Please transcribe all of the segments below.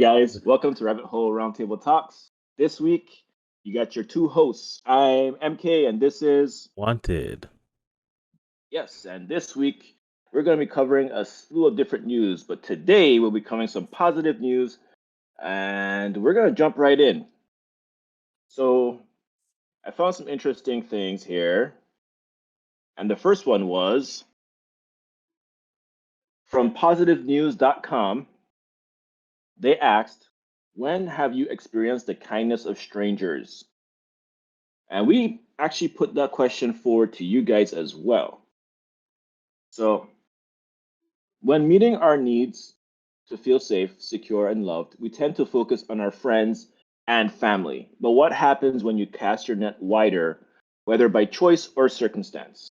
guys, welcome to Rabbit Hole Roundtable Talks. This week, you got your two hosts. I'm MK, and this is Wanted. yes. And this week, we're going to be covering a slew of different news. But today, we'll be covering some positive news, and we're going to jump right in. So, I found some interesting things here, and the first one was from positivenews.com. They asked, "When have you experienced the kindness of strangers?" And we actually put that question forward to you guys as well. So, when meeting our needs to feel safe, secure, and loved, we tend to focus on our friends and family. But what happens when you cast your net wider, whether by choice or circumstance?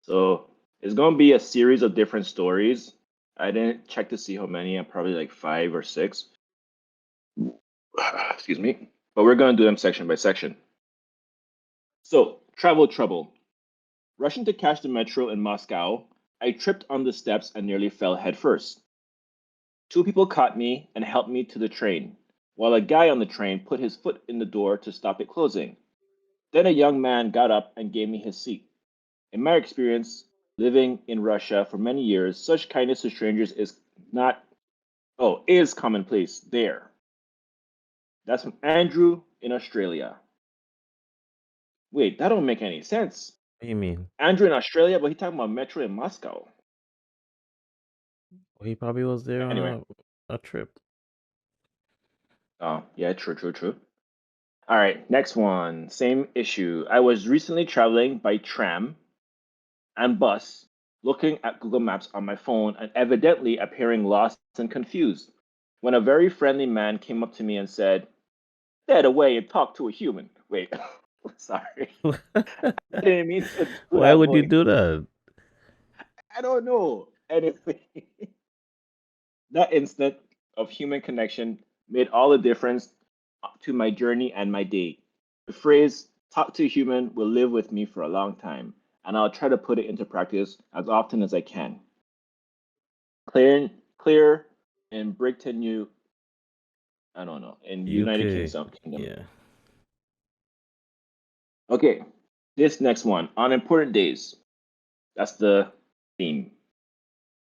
So, it's going to be a series of different stories. I didn't check to see how many, I'm probably like 5 or 6. Excuse me. But we're going to do them section by section. So, travel trouble. Rushing to catch the metro in Moscow, I tripped on the steps and nearly fell headfirst. Two people caught me and helped me to the train, while a guy on the train put his foot in the door to stop it closing. Then a young man got up and gave me his seat. In my experience, living in Russia for many years, such kindness to strangers is commonplace there. That's from Andrew in Australia. Wait, that don't make any sense. What do you mean? Andrew in Australia, but he talking about metro in Moscow. Well, he probably was there Anyway. on a trip. Oh, yeah, true. All right, next one. Same issue. I was recently traveling by tram and bus, looking at Google Maps on my phone and evidently appearing lost and confused, when a very friendly man came up to me and said, "Get away and talk to a human." Wait, sorry. I didn't mean to do Why that would you voice. do that? I don't know. Anyway, that instant of human connection made all the difference to my journey and my day. The phrase "talk to a human" will live with me for a long time, and I'll try to put it into practice as often as I can. Clear in Brighton, I don't know, in United UK. Kingdom. Yeah. Okay, this next one on important days. That's the theme.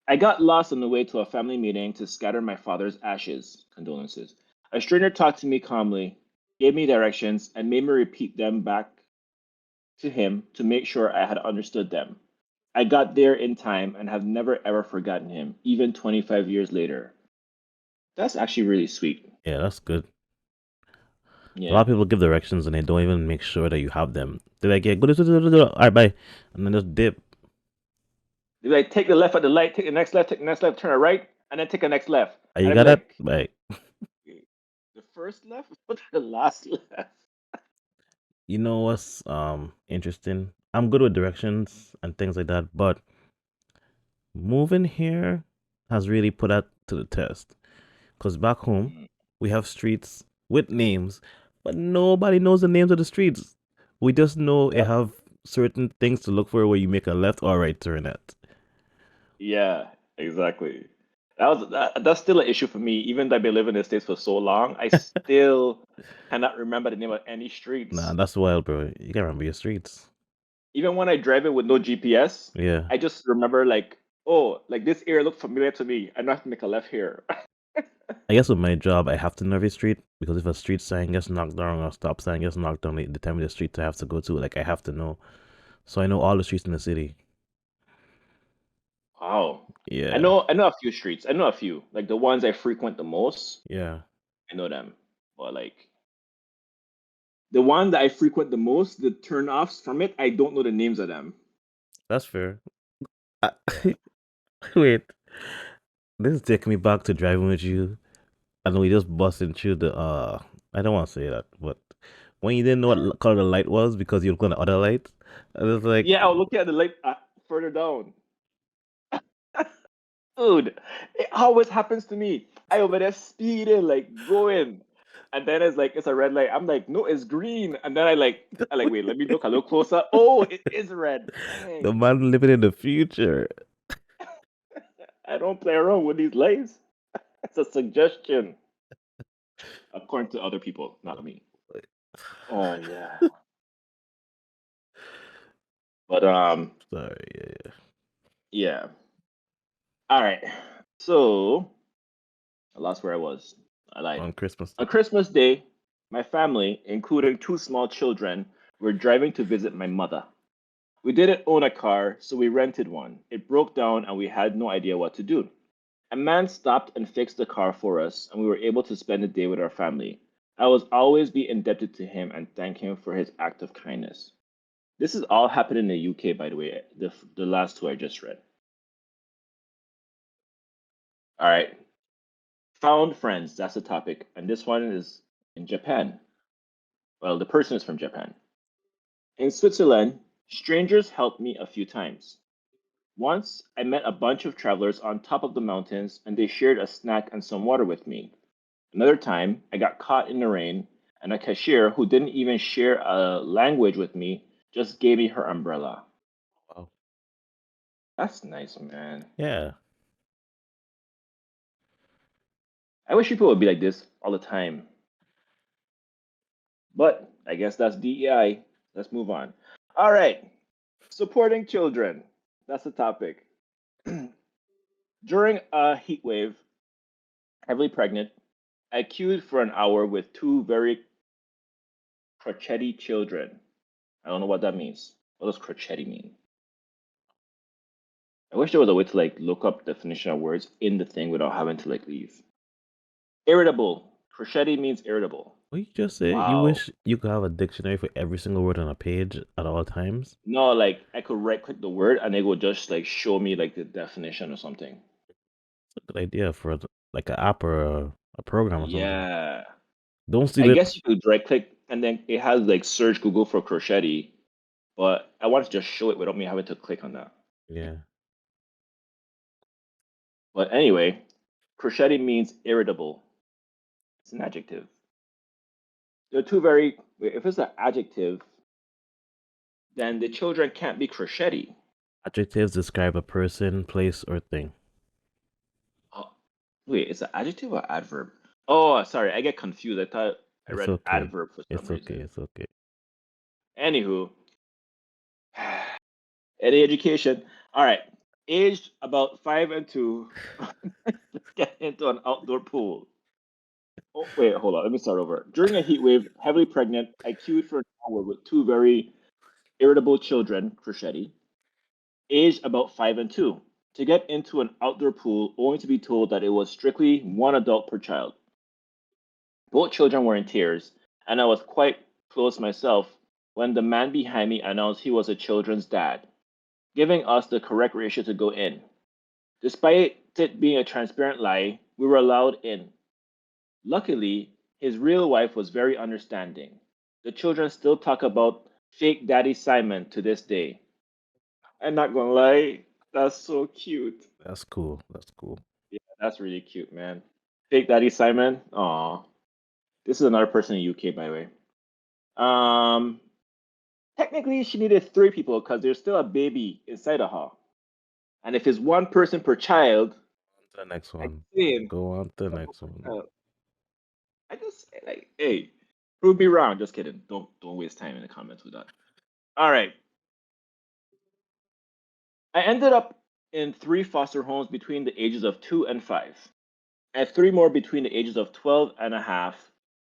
I got lost on the way to a family meeting to scatter my father's ashes. Condolences. A stranger talked to me calmly, gave me directions, and made me repeat them back to him to make sure I had understood them. I got there in time and have never ever forgotten him, even 25 years later. That's actually really sweet. Yeah, that's good. A lot Yeah. of people give directions and they don't even make sure that you have them. They're like, yeah, all right, bye. And then just dip. They like take the left at the light, take the next left, turn a right, and then take the next left. You And got I'm that? like, Bye. the first left? What's the last left? You know what's interesting? I'm good with directions and things like that, but moving here has really put that to the test. Because back home, Mm, we have streets with names, but nobody knows the names of the streets. We just know it yep. have certain things to look for where you make a left or right turn at. Yeah, exactly. That's still an issue for me. Even though I've been living in the States for so long, I still cannot remember the name of any Nah, streets. that's wild, bro. You gotta remember your streets. Even when I drive it with no GPS, Yeah. I just remember like, oh, like this area looked familiar to me. I know I have to make a left here. I guess with my job, I have to know every street because if a street sign gets knocked down or a stop sign gets knocked down, they tell me the streets I have to go to. Like, I have to know. So I know all the streets in the city. Wow. Yeah. I know a few streets. I know a few. Like the ones I frequent the most, Yeah. I know them. But like the one that I frequent the most, the turnoffs from it, I don't know the names of them. That's fair. Uh, Yeah. Wait. This is taking me back to driving with you. And we just busted through the I don't want to say that, but when you didn't know what color the light was because you looked on the other light, I was like, Yeah, I was looking at the light further down. Dude, it always happens to me. I over there speeding, like going. And then it's like it's a red light. I'm like, no, it's green. And then I like, wait, let me look a little closer. Oh, it is red. the Dang. man living in the future. I don't play around with these lights. It's a suggestion, according to other people, not me. Oh yeah. But Sorry, yeah. yeah. All right. So I lost where I was. I lied. On Christmas On Day. Christmas Day, my family, including two small children, were driving to visit my mother. We didn't own a car, so we rented one. It broke down and we had no idea what to do. A man stopped and fixed the car for us, and we were able to spend the day with our family. I will always be indebted to him and thank him for his act of kindness. This is all happened in the UK, by the way, the last two I just read. All right. Found friends, that's the topic. And this one is in Japan. Well, the person is from Japan. In Switzerland, strangers helped me a few times. Once, I met a bunch of travelers on top of the mountains and they shared a snack and some water with me. Another time, I got caught in the rain and a cashier who didn't even share a language with me just gave me her umbrella. Wow. That's nice, man. Yeah. I wish people would be like this all the time. But I guess that's DEI. Let's move on. All right. Supporting children. That's the topic. During a heat wave, heavily pregnant, I queued for an hour with two very crotchety children. I don't know what that means. What does crotchety mean? I wish there was a way to like look up definition of words in the thing without having to like leave. Irritable. Crotchety means irritable. What you just said? You Wow. wish you could have a dictionary for every single word on a page at all times? No, like I could right click the word and it would just like show me like the definition or something. It's a good idea for like an app or a program or something. Yeah. Don't steal I it. guess you could right click and then it has like search Google for crochet, but I want to just show it without me having to click on that. Yeah. But anyway, crochet means irritable. It's an adjective. They're two very, if it's an adjective, then the children can't be crochet. Adjectives describe a person, place, or thing. Oh, wait, it's an adjective or adverb? Oh, sorry, I get confused. I thought I It's read okay. adverb for some It's okay. reason. It's okay. Anywho, any education. All right, aged about 5 and 2. Let's get into an outdoor pool. Oh, wait, hold on. Let me start over. During a heat wave, heavily pregnant, I queued for an hour with two very irritable children, crochet, aged about 5 and 2, to get into an outdoor pool, only to be told that it was strictly one adult per child. Both children were in tears, and I was quite close myself when the man behind me announced he was the children's dad, giving us the correct ratio to go in. Despite it being a transparent lie, we were allowed in. Luckily, his real wife was very understanding. The children still talk about fake Daddy Simon to this day. I'm not gonna lie, that's so cute. That's cool. That's cool. Yeah, that's really cute, man. Fake Daddy Simon. Aw. This is another person in UK, by the way. Um, Technically, she needed three people because there's still a baby inside of her. And if it's one person per child, On to the next I one. saying, Go on to the next one. I just say like, hey, prove me wrong. Just kidding. Don't waste time in the comments with that. All right. I ended up in three foster homes between the ages of 2 and 5, and three more between the ages of 12 and a half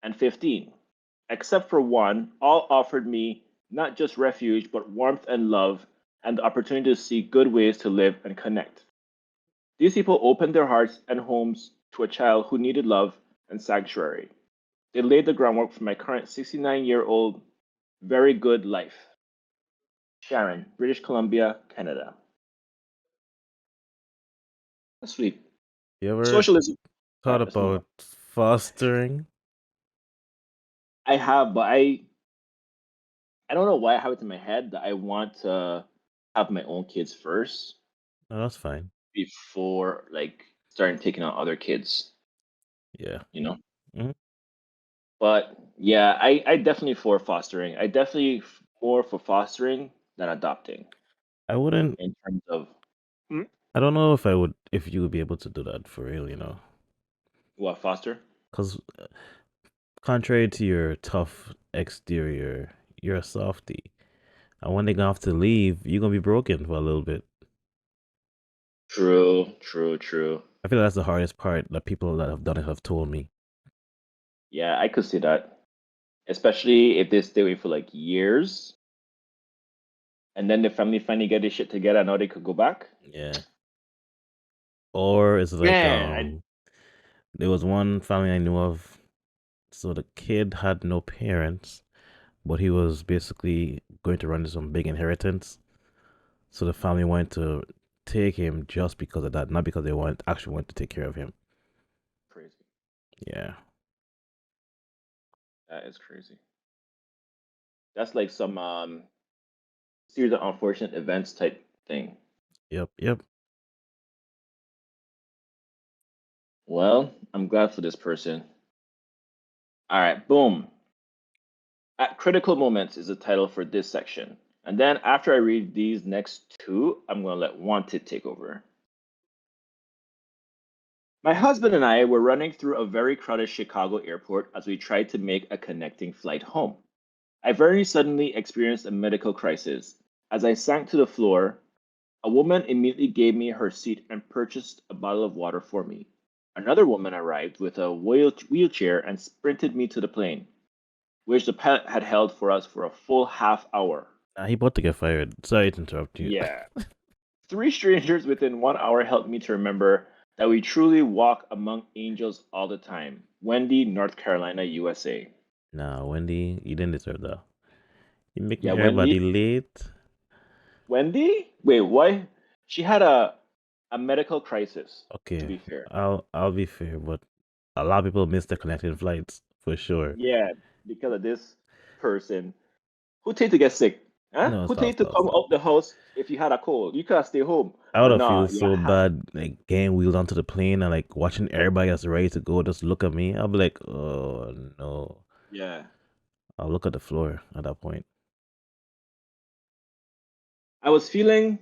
and 15. Except for one, all offered me not just refuge, but warmth and love, and the opportunity to see good ways to live and connect. These people opened their hearts and homes to a child who needed love and sanctuary. They laid the groundwork for my current 69-year-old very good life. Sharon, British Columbia, Canada. That's sweet. You ever Socialism. All thought right, let's move on. about fostering? I have, but I don't know why I have it in my head that I want to have my own kids first No, that's fine. before like starting taking on other kids, Yeah. you know? Mhm. But yeah, I definitely for fostering. I definitely more for fostering than adopting I wouldn't. in terms of. Hmm? I don't know if I would. If you would be able to do that for real. What, Foster? Because contrary to your tough exterior, you're a softie. And when they're gonna have to leave, you're gonna be broken for a little bit. True, true, true. I feel that's the hardest part that people that have done it have told me. Yeah, I could see that. Especially if they stay away for like years and then the family finally get their shit together and now they could go back. Yeah. Or it's like Man, there was one family I knew of. So the kid had no parents, but he was basically going to run into some big inheritance. So the family wanted to take him just because of that, not because they actually want to take care of him. crazy. Yeah. That is crazy. That's like some series of unfortunate events type thing. Yep. Yep. Well, I'm glad for this person. All right, boom. At critical moments is the title for this section. And then after I read these next two, I'm going to let Wanted take over. My husband and I were running through a very crowded Chicago airport as we tried to make a connecting flight home. I very suddenly experienced a medical crisis. As I sank to the floor, a woman immediately gave me her seat and purchased a bottle of water for me. Another woman arrived with a wheelchair and sprinted me to the plane, which the pilot had held for us for a full half hour. He about to get fired. Sorry to interrupt you. Yeah. Three strangers within 1 hour helped me to remember that we truly walk among angels all the time. Wendy, North Carolina, USA. Nah, Wendy, you didn't deserve that. You make me Yeah, hear about the Wendy. late. Wendy? Wait, what? She had a medical crisis, to Okay, be fair. I'll be fair, but a lot of people miss their connecting flights for sure. Yeah, because of this person. Who tell you to get sick? Huh? No, Who tell stop, you to stop, come stop. out the house if you had a cold? You could stay home. I would But have nah, feel so bad, like getting wheeled onto the plane and like watching everybody that's ready to go just look at me. I'll be like, oh no. yeah. I'll look at the floor at that point. I was feeling,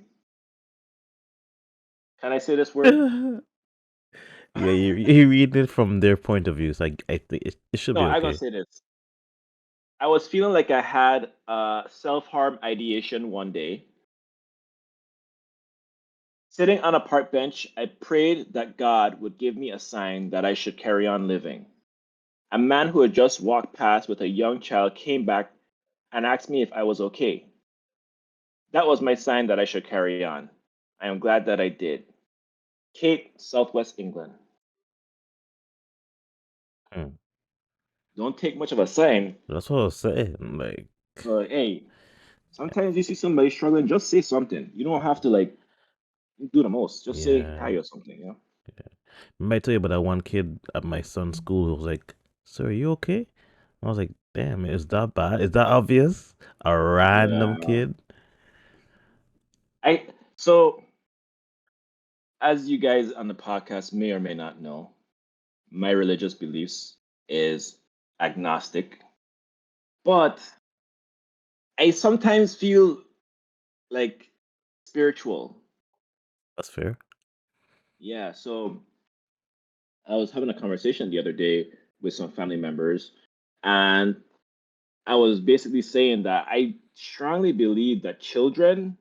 can I say this word? Yeah, you read it from their point of view. So I think it should No, be I'm gonna okay. say this. I was feeling like I had self-harm ideation one day. Sitting on a park bench, I prayed that God would give me a sign that I should carry on living. A man who had just walked past with a young child came back and asked me if I was okay. That was my sign that I should carry on. I am glad that I did. Cape, Southwest England. Hmm. Don't take much of a sign, That's what I was saying. Like, but hey, sometimes you see somebody struggling, just say something. You don't have to like do the most. Just say yeah. hi or something, you know? Remember I tell you about that one kid at my son's school who was like, "Sir, are you okay?" I was like, "Damn, is that bad? Is that obvious? A random Yeah. kid?" I so as you guys on the podcast may or may not know, my religious beliefs is agnostic, but I sometimes feel like spiritual. That's fair. Yeah, so I was having a conversation the other day with some family members, and I was basically saying that I strongly believe that children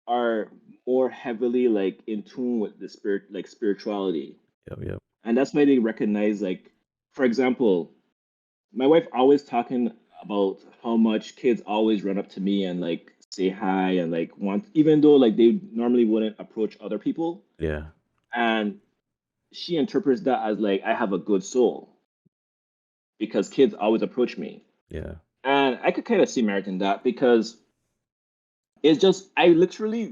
are more heavily like in tune with the spirit, like spirituality, Yep, yep. and that's why they recognize, like, for example, my wife always talking about how much kids always run up to me and like say hi and like want, even though like they normally wouldn't approach other people, Yeah, and she interprets that as like I have a good soul because kids always approach me. yeah, And I could kind of see merit in that because it's just I literally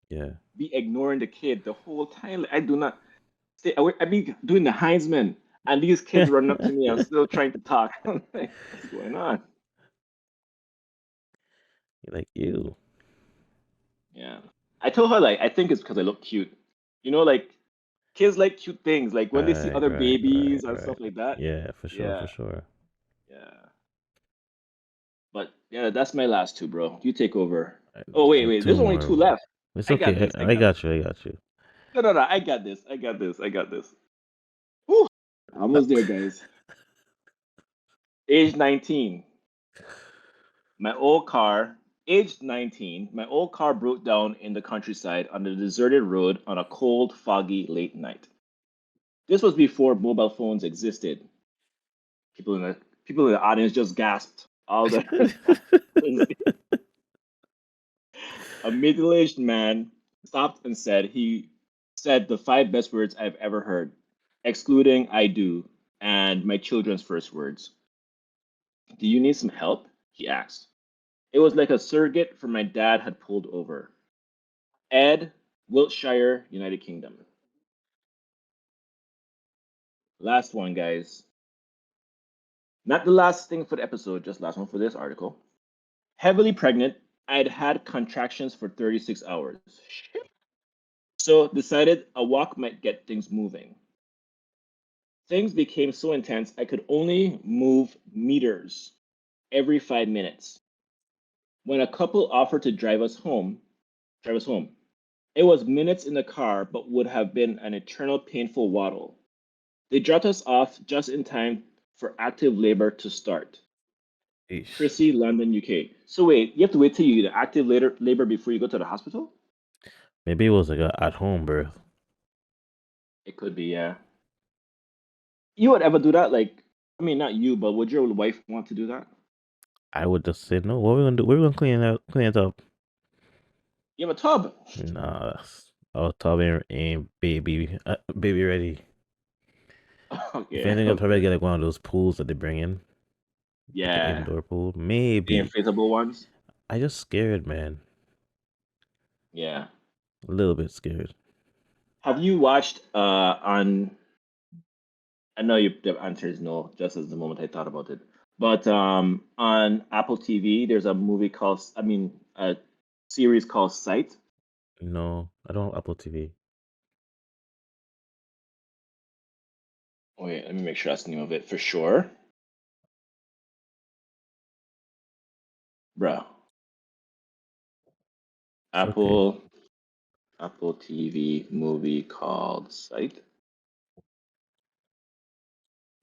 yeah. be ignoring the kid the whole time. Like, I do not say I be doing the Heisman, and these kids running up to me. I'm still trying to talk. I'm like, what's going on? You're like you. Yeah, I told her like I think it's because I look cute. You know, like kids like cute things. Like when they see Right, other right, right, babies and stuff right. like that. Yeah, for sure, Yeah, for sure. yeah. But yeah, that's my last two, bro. You take over. Right, Oh wait, got wait. two There's only two more. left. It's I got okay. this. I I got got this. you. I got you. No, no, no. I got this. I got this. I got this. Almost there, guys. Age 19. My old car, Aged 19, my old car broke down in the countryside on a deserted road on a cold, foggy late night. This was before mobile phones existed. People in the people in the audience just gasped. All the a middle-aged man stopped and said the five best words I've ever heard, excluding I do and my children's first words. Do you need some help? He asked. It was like a surrogate for my dad had pulled over. Ed, Wiltshire, United Kingdom. Last one, guys. Not the last thing for the episode, just last one for this article. Heavily pregnant, I'd had contractions for 36 hours. So decided a walk might get things moving. Things became so intense I could only move meters every 5 minutes. When a couple offered to drive us home. It was minutes in the car, but would have been an eternal painful waddle. They dropped us off just in time for active labor to start. Eesh. Chrissy, London, UK. So wait, you have to wait till you get active labor before you go to the hospital? Maybe it was like a at home birth. It could be, yeah. You would ever do that? Like, I mean, not you, but would your wife want to do that? I would just say no. What are we gonna do? We're gonna clean it up. You have a tub. Nah, our tub ain't baby ready. If Okay, anything, I'll probably okay. get like one of those pools that they bring in, like an Yeah, indoor pool. the Maybe. inflatable ones. I just scared, man. Yeah. A little bit scared. Have you watched on I know the answer is no, just as the moment I thought about it. But on Apple TV, there's a movie called, I mean, a series called Sight. No, I don't have Apple TV. Wait, let me make sure that's the name of it for sure. Bro, It's okay. Apple Apple TV movie called Sight.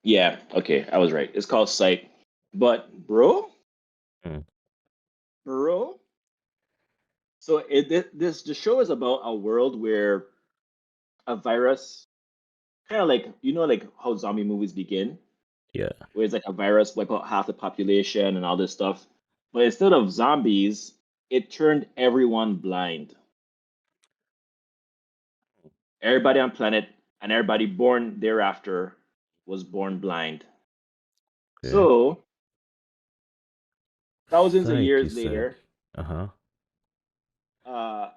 Yeah, okay, I was right. It's called Sight. But Hmm. bro, so this the show is about a world where a virus, kind of like like how zombie movies begin, Yeah. where it's like a virus wipe out half the population and all this stuff. But instead of zombies, it turned everyone blind. Everybody on planet and everybody born thereafter was born blind. Okay. So thousands of Sight, you years said. later, Uh-huh. uh,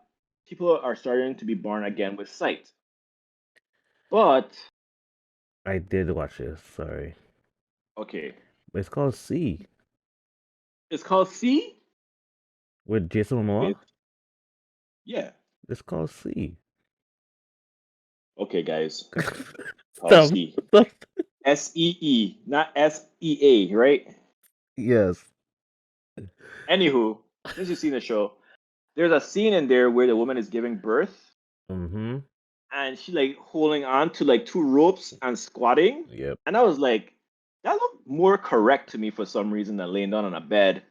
people are starting to be born again with sight. But I did watch this. Sorry, okay, but it's called C it's called C. with Jason Okay, Momoa. yeah. It's called C. Okay, guys, called Stop. C. Stop. SEE, not SEA, right? Yes. Anywho, since you've seen the show, there's a scene in there where the woman is giving birth Mm-hmm. and she like holding on to like two ropes and squatting. Yep. And I was like, that looked more correct to me for some reason than laying down on a bed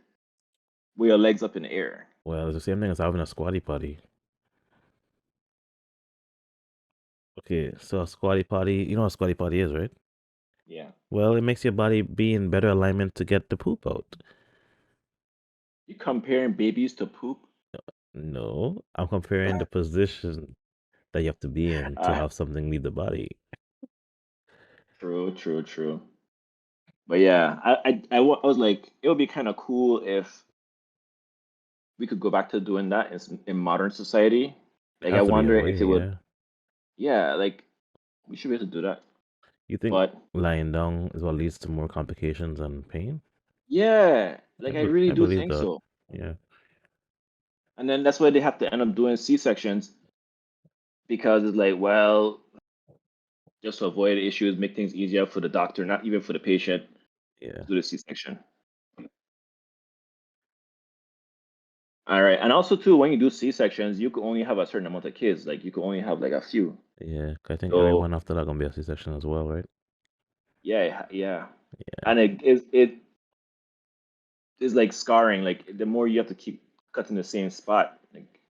with your legs up in the air. Well, it's the same thing as having a squatty potty. Okay, so a squatty potty, you know what a squatty potty is, right? Yeah. Well, it makes your body be in better alignment to get the poop out. You comparing babies to poop? No, I'm comparing the position that you have to be in to Ah, have something leave the body. true, true, true. But yeah, I was like, it would be kind of cool if we could go back to doing that in modern society. It Like, I has to be a wonder if way, it would, yeah. yeah, like we should be able to do that. You think But lying down is what leads to more complications and pain? yeah, like I really I do believe think that. so. Yeah, And then that's why they have to end up doing C-sections because it's like, well, just to avoid issues, make things easier for the doctor, not even for the patient, yeah, to do the C-section. All right, and also too, when you do C-sections, you can only have a certain amount of kids. Like you can only have like a few. yeah. I think So everyone after that gonna be a C-section as well, right? yeah, and it is like scarring. Like the more you have to keep cutting the same spot, like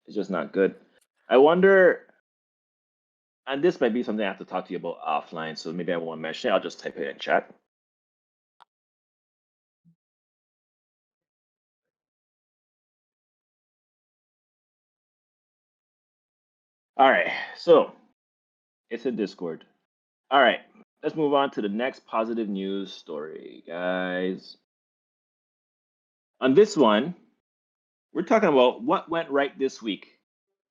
it's just not good. I wonder, and this might be something I have to talk to you about offline. So maybe I won't mention it. I'll just type it in chat. All right, so it's in Discord. All right, let's move on to the next positive news story, guys. On this one, we're talking about what went right this week,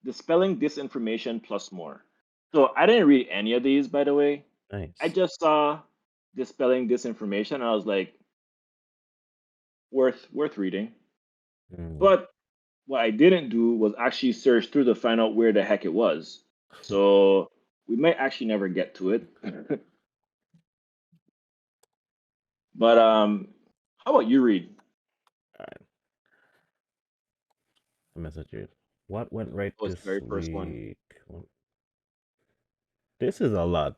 dispelling disinformation plus more. So I didn't read any of these, by the way. I Nice. just saw dispelling disinformation. And I was like, worth reading. Mm. But what I didn't do was actually search through to find out where the heck it was. So we might actually never get to it. But how about you, Reed? All right. I message you. What went right What was the this very first one? week? This is a lot,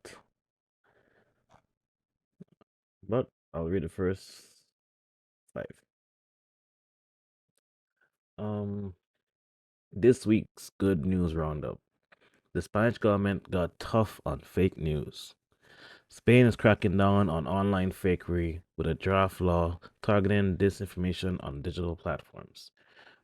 but I'll read the first five. Um, this week's good news roundup. The Spanish government got tough on fake news. Spain is cracking down on online fakery with a draft law targeting disinformation on digital platforms.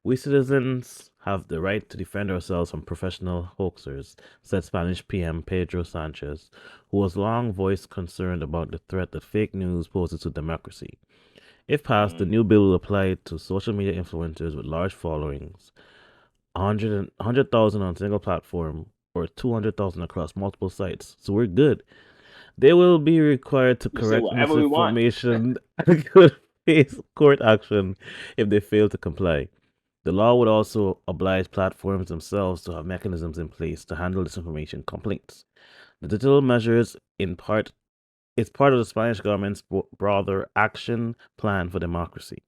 We citizens have the right to defend ourselves from professional hoaxers, said Spanish PM Pedro Sanchez, who was long voiced concern about the threat that fake news poses to democracy. If passed, the Mm, new bill will apply to social media influencers with large followings, 100,000 on single platform, or 200,000 across multiple sites. So we're good. They will be required to we say correct whatever we want. misinformation and could face court action if they fail to comply. The law would also oblige platforms themselves to have mechanisms in place to handle disinformation complaints. The digital measures, in part, is part of the Spanish government's broader action plan for democracy.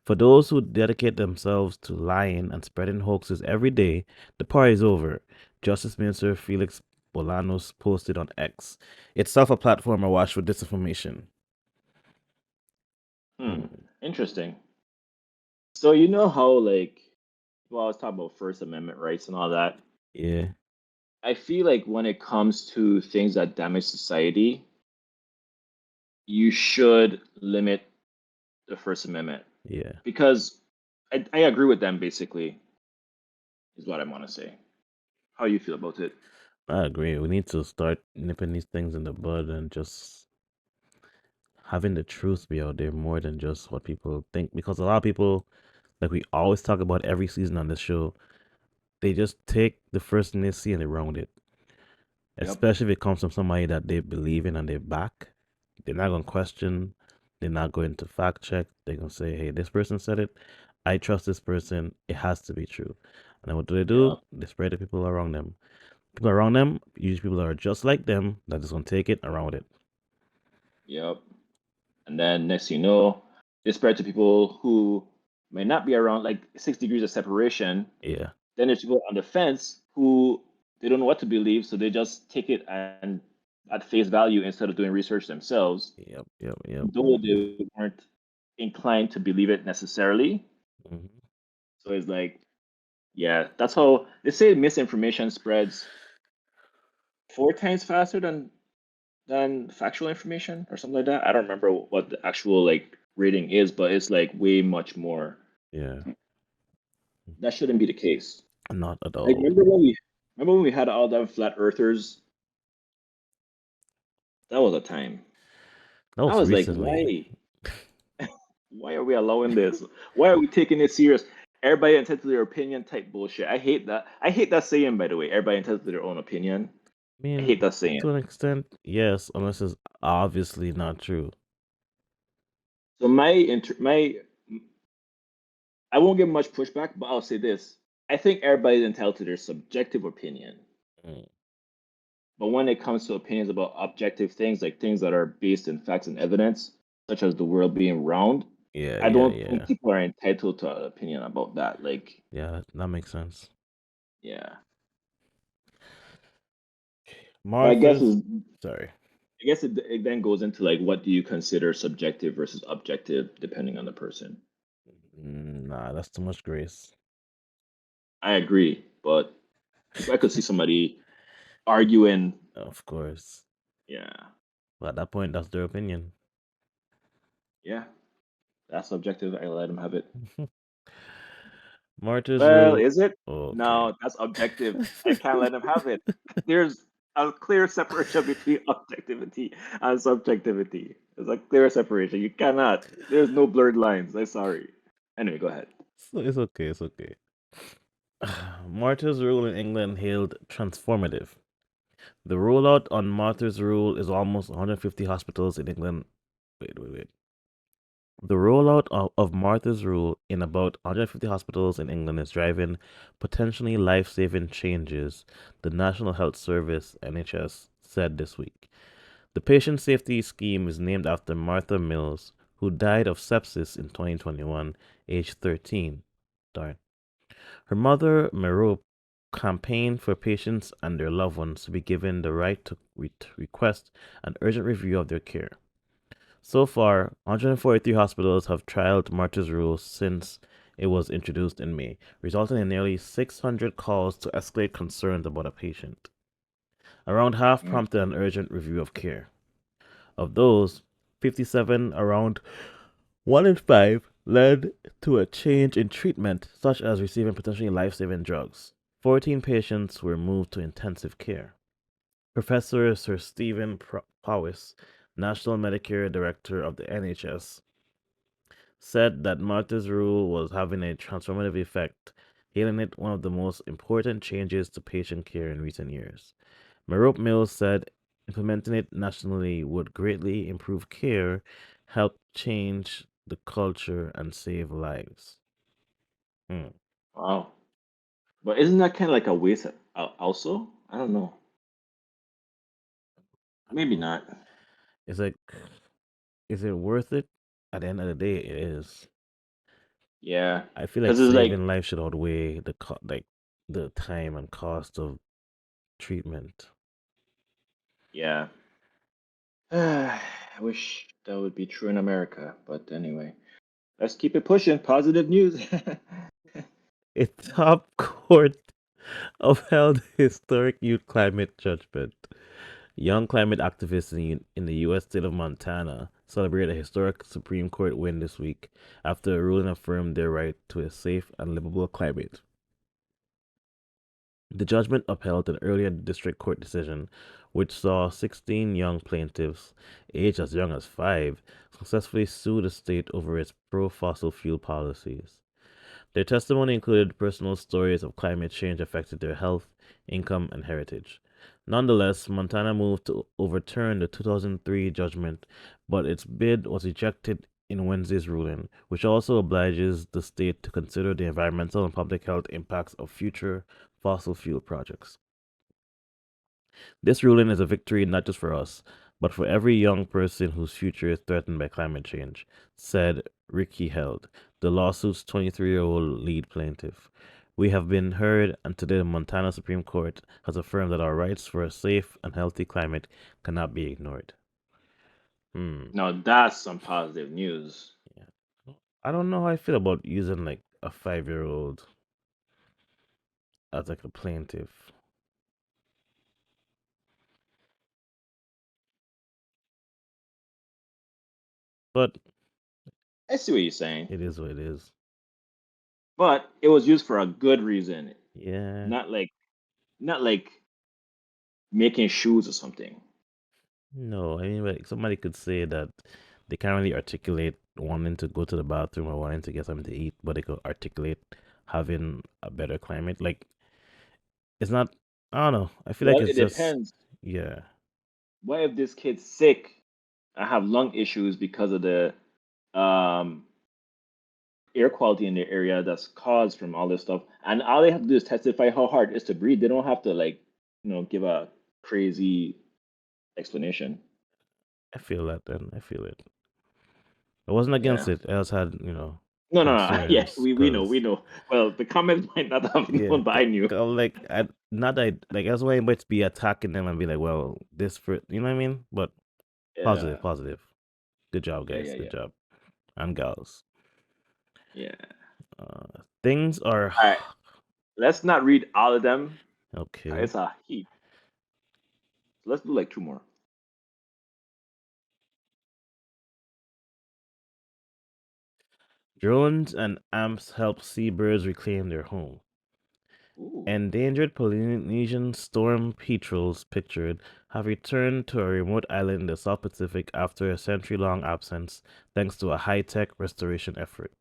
For those who dedicate themselves to lying and spreading hoaxes every day, the party is over. Justice Minister Felix Bolanos posted on X, itself a platform awash with disinformation. Hmm. Hmm. Interesting. So you know how like well, I was talking about First Amendment rights and all that. Yeah, I feel like when it comes to things that damage society, you should limit the First Amendment yeah. because I agree with them basically, is what I want to say. How you feel about it? I agree. We need to start nipping these things in the bud and just having the truth be out there more than just what people think. Because a lot of people, like we always talk about every season on this show, they just take the first thing they see and they run with it. Yep. Especially if it comes from somebody that they believe in and they back. They're not gonna question. They're not going to fact check. They're gonna say, "Hey, this person said it. I trust this person. It has to be true." And then what do? Yep. They spread the people around them. People around them, usually people that are just like them, that just gonna take it and run with it. Yep. And then next thing you know, they spread to people who may not be around like 6 degrees of separation. Yeah. Then there's people on the fence who they don't know what to believe, so they just take it and at face value instead of doing research themselves, Yep. Yep. Yep. though they weren't inclined to believe it necessarily. Hmm. So it's like, yeah, that's how they say misinformation spreads 4 times faster than factual information or something like that. I don't remember what the actual like rating is, but it's like way much more. Yeah. That shouldn't be the case. Not at Like all. remember when we had all them flat earthers? That was a time. That I was was like, recently. why? Why are we allowing this? Why are we taking this serious? Everybody entitled to their opinion type bullshit. I hate that. I hate that saying, by the way. Everybody entitled to their own opinion. I I mean, hate that saying. to an extent, yes, unless it's obviously not true. So I won't give much pushback, but I'll say this. I think everybody's entitled to their subjective opinion. Mm. But when it comes to opinions about objective things, like things that are based in facts and evidence, such as the world being round, Yeah. I Yeah. don't think Yeah. people are entitled to an opinion about that. Like, Yeah. That makes sense. yeah. But I guess Martha's. is Sorry. I guess it then goes into like what do you consider subjective versus objective depending on the person. Nah, that's too much grace. I agree, but if I could see somebody arguing, Of course. yeah, But at that point, that's their opinion. yeah, that's subjective. I let them have it. Martyr's Well, rule. is it? Okay. No, that's objective. I can't let them have it. There's a clear separation between objectivity and subjectivity. There's a clear separation. You cannot. There's no blurred lines. I'm sorry. Anyway, go ahead. So it's okay. It's okay. Martyr's rule in England hailed transformative. The rollout on Martyr's rule is almost 150 hospitals in England. Wait. The rollout of Martha's Rule in about 150 hospitals in England is driving potentially life saving changes, the National Health Service (NHS) said this week. The patient safety scheme is named after Martha Mills, who died of sepsis in 2021, aged 13. Darn. Her mother, Merope, campaigned for patients and their loved ones to be given the right to request an urgent review of their care. So far, 143 hospitals have trialed Martyr's Rule since it was introduced in May, resulting in nearly 600 calls to escalate concerns about a patient. Around half Mm. prompted an urgent review of care. Of those, 57, around 1 in 5, led to a change in treatment, such as receiving potentially life saving drugs. 14 patients were moved to intensive care. Professor Sir Stephen Powis, National Medicare Director of the NHS, said that Martha's Rule was having a transformative effect, hailing it one of the most important changes to patient care in recent years. Merope Mills said implementing it nationally would greatly improve care, help change the culture, and save lives. Hmm. Wow. But isn't that kind of like a waste also? I don't know. I don't Maybe know. not. It's like, is it worth it? At the end of the day, it is. Yeah. I feel like Because it's like, saving life should outweigh like the time and cost of treatment. yeah. I wish that would be true in America. But anyway, let's keep it pushing. Positive news. A top court upheld historic youth climate judgment. Young climate activists in the U.S. state of Montana celebrated a historic Supreme Court win this week after a ruling affirmed their right to a safe and livable climate. The judgment upheld an earlier district court decision which saw 16 young plaintiffs, aged as young as 5, successfully sue the state over its pro fossil fuel policies. Their testimony included personal stories of climate change affecting their health, income, and heritage. Nonetheless, Montana moved to overturn the 2003 judgment, but its bid was rejected in Wednesday's ruling, which also obliges the state to consider the environmental and public health impacts of future fossil fuel projects. This ruling is a victory not just for us, but for every young person whose future is threatened by climate change, said Ricky Held, the lawsuit's 23-year-old lead plaintiff. We have been heard, and today the Montana Supreme Court has affirmed that our rights for a safe and healthy climate cannot be ignored. Now that's some positive news. Yeah. I don't know how I feel about using like a 5-year-old as like a plaintiff, but I see what you're saying. it is what it is. But it was used for a good reason. Yeah. Not like not like making shoes or something. No, I mean, like somebody could say that they can't really articulate wanting to go to the bathroom or wanting to get something to eat, but they could articulate having a better climate. Like, it's not, I don't know. I feel like Well, it's it just, depends. yeah. What if this kid's sick? I have lung issues because of the um air quality in the area that's caused from all this stuff. And all they have to do is testify how hard it is to breathe. They don't have to like, give a crazy explanation. I feel that then. I feel it. I wasn't against Yeah. it. I just had, No, no, no. Yeah, concerns we know, we because, know. Well, the comments might not have yeah, known, but I knew. like, not that, like, that's why I might be attacking them and be like, well, this for, you know what I mean? But Yeah, Positive, positive. Good job, yeah, guys. yeah, Good yeah, job. And gals. yeah. Things are All right, let's not read all of them. okay. It's a heap. So let's do like two more. Drones and amps help seabirds reclaim their home. Ooh. Endangered Polynesian storm petrels pictured have returned to a remote island in the South Pacific after a century-long absence, thanks to a high-tech restoration effort.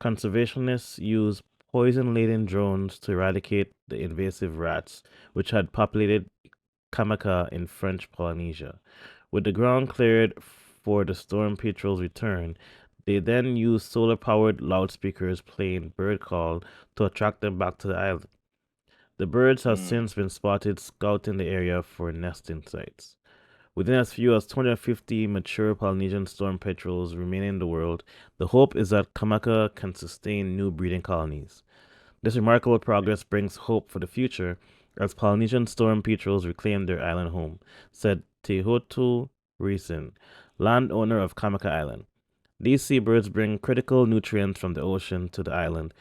Conservationists use poison-laden drones to eradicate the invasive rats, which had populated Kamaka in French Polynesia. With the ground cleared for the storm petrel's return, they then used solar-powered loudspeakers playing bird call to attract them back to the island. The birds have Mm. since been spotted scouting the area for nesting sites. Within as few as 250 mature Polynesian storm petrels remain in the world, the hope is that Kamaka can sustain new breeding colonies. This remarkable progress brings hope for the future as Polynesian storm petrels reclaim their island home, said Tehotu Reason, landowner of Kamaka Island. These seabirds bring critical nutrients from the ocean to the island,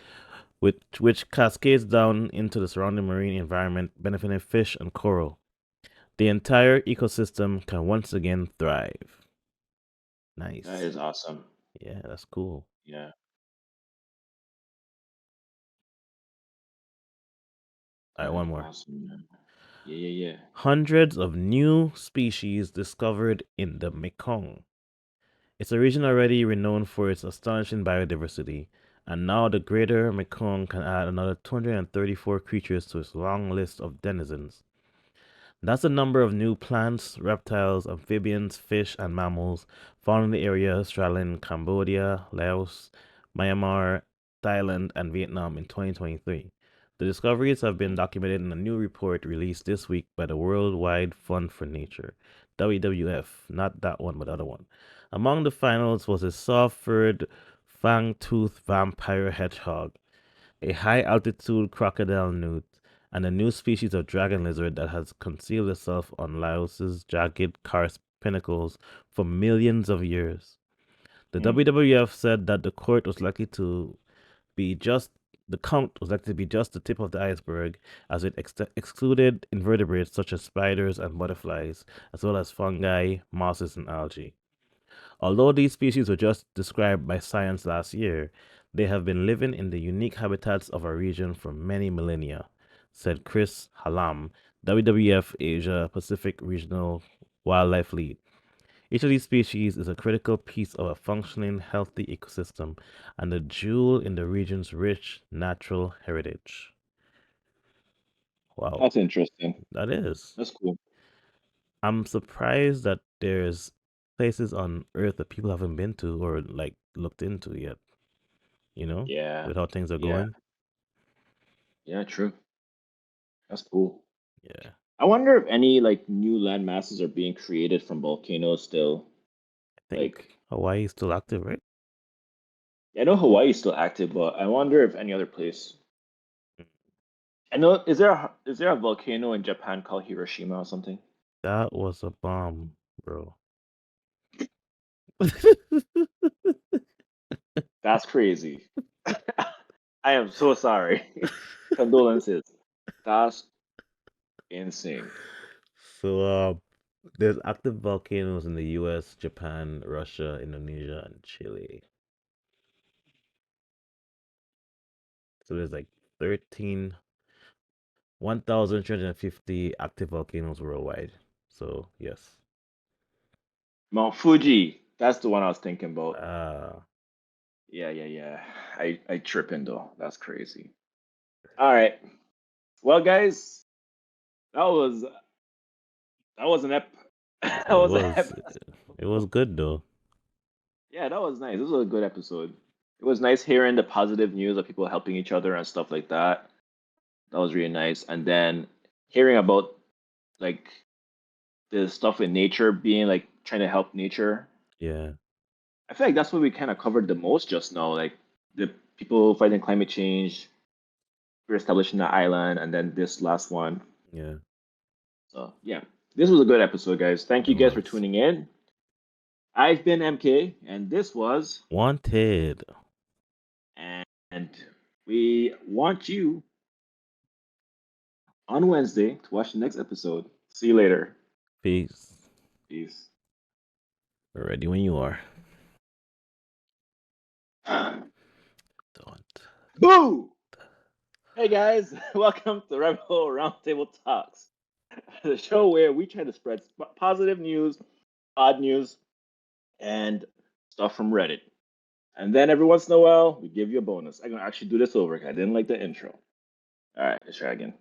which cascades down into the surrounding marine environment, benefiting fish and coral. The entire ecosystem can once again thrive. That Nice. is awesome. Yeah, that's cool. Yeah, All right, that one is more. awesome, man. Yeah, yeah, yeah. Hundreds of new species discovered in the Mekong. It's a region already renowned for its astonishing biodiversity, and now the greater Mekong can add another 234 creatures to its long list of denizens. That's the number of new plants, reptiles, amphibians, fish, and mammals found in the area straddling Cambodia, Laos, Myanmar, Thailand, and Vietnam in 2023. The discoveries have been documented in a new report released this week by the Worldwide Fund for Nature, WWF, not that one, but the other one. Among the finals was a soft-furred, fang-toothed vampire hedgehog, a high-altitude crocodile newt, and a new species of dragon lizard that has concealed itself on Laos's jagged karst pinnacles for millions of years. The Mm. WWF said that be just the count was likely to be just the tip of the iceberg, as it excluded invertebrates such as spiders and butterflies, as well as fungi, mosses, and algae. Although these species were just described by science last year, they have been living in the unique habitats of our region for many millennia, said Chris Hallam, WWF Asia Pacific Regional Wildlife Lead. Each of these species is a critical piece of a functioning, healthy ecosystem and a jewel in the region's rich natural heritage. Wow, That's interesting. that is. That's cool. I'm surprised that there's places on Earth that people haven't been to or like looked into yet, Yeah, with how things are yeah, going. yeah. True. That's cool. Yeah, I wonder if any like new land masses are being created from volcanoes still. I think Like, Hawaii is still active, right? I know Hawaii is still active, but I wonder if any other place. I know is there a volcano in Japan called Hiroshima or something? That was a bomb, bro. That's crazy. I am so sorry. Condolences. That's insane. So, there's active volcanoes in the U.S., Japan, Russia, Indonesia, and Chile. So there's like 13, 1,350 active volcanoes worldwide. So yes. Mount Fuji. That's the one I was thinking about. Ah, Yeah, yeah, yeah. I tripping though. That's crazy. All right. Well, guys, that was that was an ep that it was an was, it was episode. good though. Yeah, that was nice. This was a good episode. It was nice hearing the positive news of people helping each other and stuff like that. That was really nice. And then hearing about like the stuff in nature being like trying to help nature. Yeah, I feel like that's what we kind of covered the most just now. Like the people fighting climate change, we're establishing the island, and then this last one. yeah, So yeah, this was a good episode, guys. Thank it you guys for was. tuning in. I've been MK, and this was, Wanted. and we want you on Wednesday to watch the next episode. See you later. Peace. Peace. Ready when you are. Don't. Boo! Hey guys, welcome to Rebel Roundtable Talks, the show where we try to spread positive news, odd news, and stuff from Reddit. And then every once in a while, we give you a bonus. I'm gonna actually do this over. I didn't like the intro. All right, let's try again.